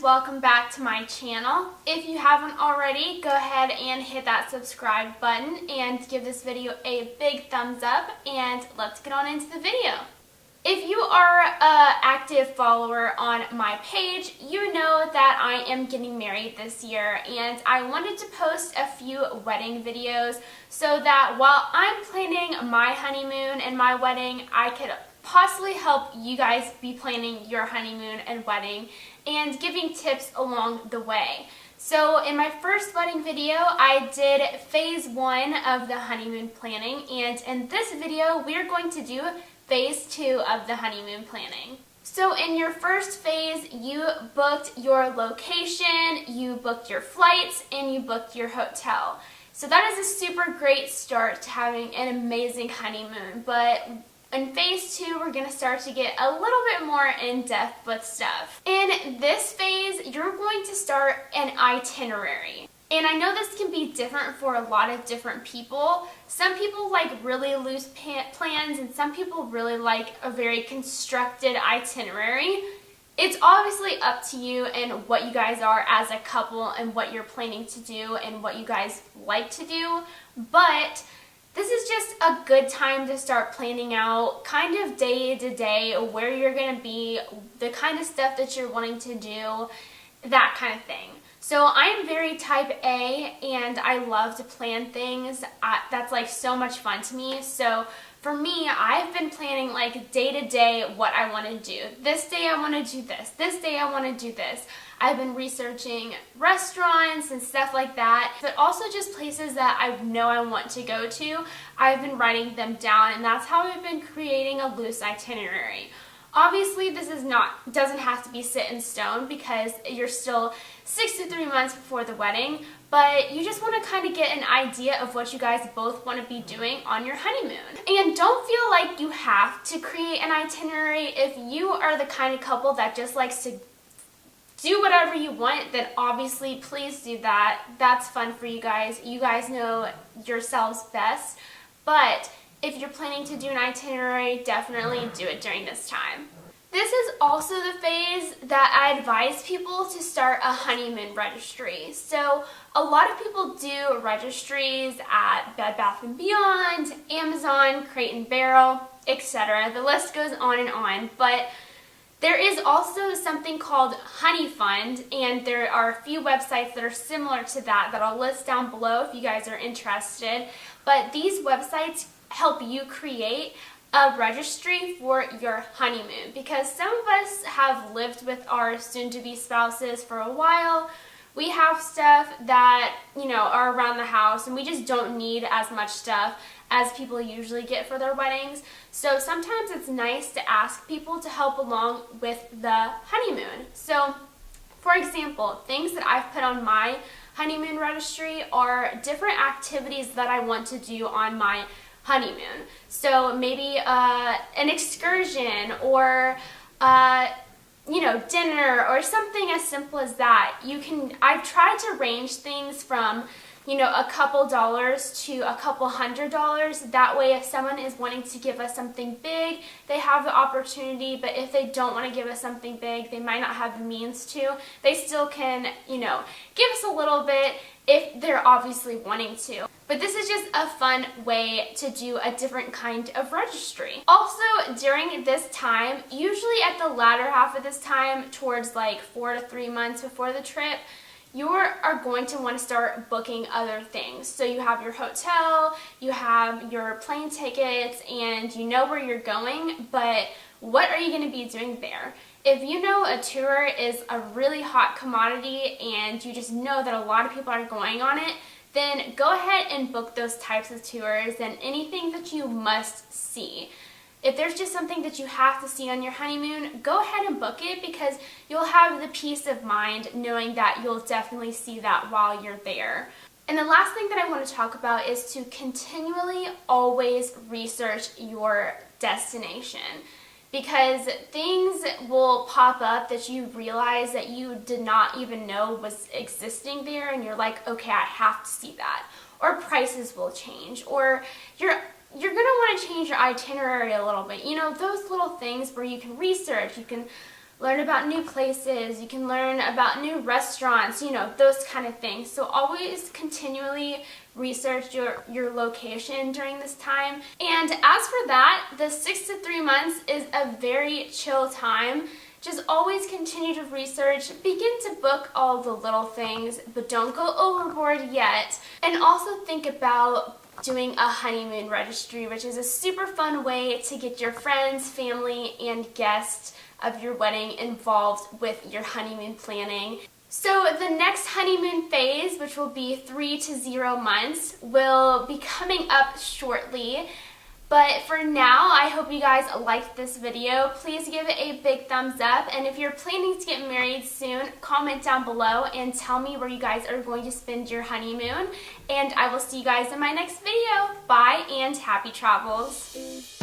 welcome back to my channel. If you haven't already, go ahead and hit that subscribe button and give this video a big thumbs up, and let's get on into the video. If you are an active follower on my page, you know that I am getting married this year, and I wanted to post a few wedding videos so that while I'm planning my honeymoon and my wedding, I could possibly help you guys be planning your honeymoon and wedding and giving tips along the way. So in my first wedding video, I did phase 1 of the honeymoon planning, and in this video, we're going to do phase 2 of the honeymoon planning. So in your first phase, you booked your location, you booked your flights, and you booked your hotel. So that is a super great start to having an amazing honeymoon, but in phase 2, we're going to start to get a little bit more in-depth with stuff. In this phase, you're going to start an itinerary. And I know this can be different for a lot of different people. Some people like really loose plans, and some people really like a very constructed itinerary. It's obviously up to you and what you guys are as a couple and what you're planning to do and what you guys like to do. But this is just a good time to start planning out kind of day to day where you're going to be, the kind of stuff that you're wanting to do, that kind of thing. So I'm very type A, and I love to plan things. That's like so much fun to me. So for me, I've been planning like day to day what I want to do. This day I want to do this. This day I want to do this. I've been researching restaurants and stuff like that, but also just places that I know I want to go to. I've been writing them down, and that's how I've been creating a loose itinerary. Obviously, this doesn't have to be set in stone because you're still 6 to 3 months before the wedding, but you just want to kind of get an idea of what you guys both want to be doing on your honeymoon. And don't feel like you have to create an itinerary. If you are the kind of couple that just likes to do whatever you want, then obviously please do that. That's fun for you guys. You guys know yourselves best. But if you're planning to do an itinerary, definitely do it during this time. This is also the phase that I advise people to start a honeymoon registry. So a lot of people do registries at Bed Bath & Beyond, Amazon, Crate & Barrel, etc. The list goes on and on, but there is also something called Honey Fund, and there are a few websites that are similar to that I'll list down below if you guys are interested. But these websites help you create a registry for your honeymoon, because some of us have lived with our soon-to-be spouses for a while. We have stuff that, are around the house, and we just don't need as much stuff as people usually get for their weddings. So sometimes it's nice to ask people to help along with the honeymoon. So, for example, things that I've put on my honeymoon registry are different activities that I want to do on my honeymoon. So maybe an excursion or dinner or something as simple as that. I've tried to range things from a couple dollars to a couple $100. That way, if someone is wanting to give us something big, they have the opportunity, but if they don't want to give us something big, they might not have the means to, they still can, give us a little bit if they're obviously wanting to. But this is just a fun way to do a different kind of registry. Also, during this time, usually at the latter half of this time, towards like 4 to 3 months before the trip, you are going to want to start booking other things. So you have your hotel, you have your plane tickets, and you know where you're going, but what are you going to be doing there? If you know a tour is a really hot commodity and you just know that a lot of people are going on it, then go ahead and book those types of tours and anything that you must see. If there's just something that you have to see on your honeymoon, go ahead and book it, because you'll have the peace of mind knowing that you'll definitely see that while you're there. And the last thing that I want to talk about is to continually always research your destination, because things will pop up that you realize that you did not even know was existing there, and you're like, okay, I have to see that. Or prices will change, or you're going to want to change your itinerary a little bit. Those little things where you can research, you can learn about new places, you can learn about new restaurants, you know, those kind of things. So always continually research your location during this time. And as for that, the 6 to 3 months is a very chill time. Just always continue to research, begin to book all the little things, but don't go overboard yet. And also think about doing a honeymoon registry, which is a super fun way to get your friends, family, and guests of your wedding involved with your honeymoon planning. So the next honeymoon phase, which will be 3 to 0 months, will be coming up shortly. But for now, I hope you guys liked this video. Please give it a big thumbs up. And if you're planning to get married soon, comment down below and tell me where you guys are going to spend your honeymoon. And I will see you guys in my next video. Bye and happy travels.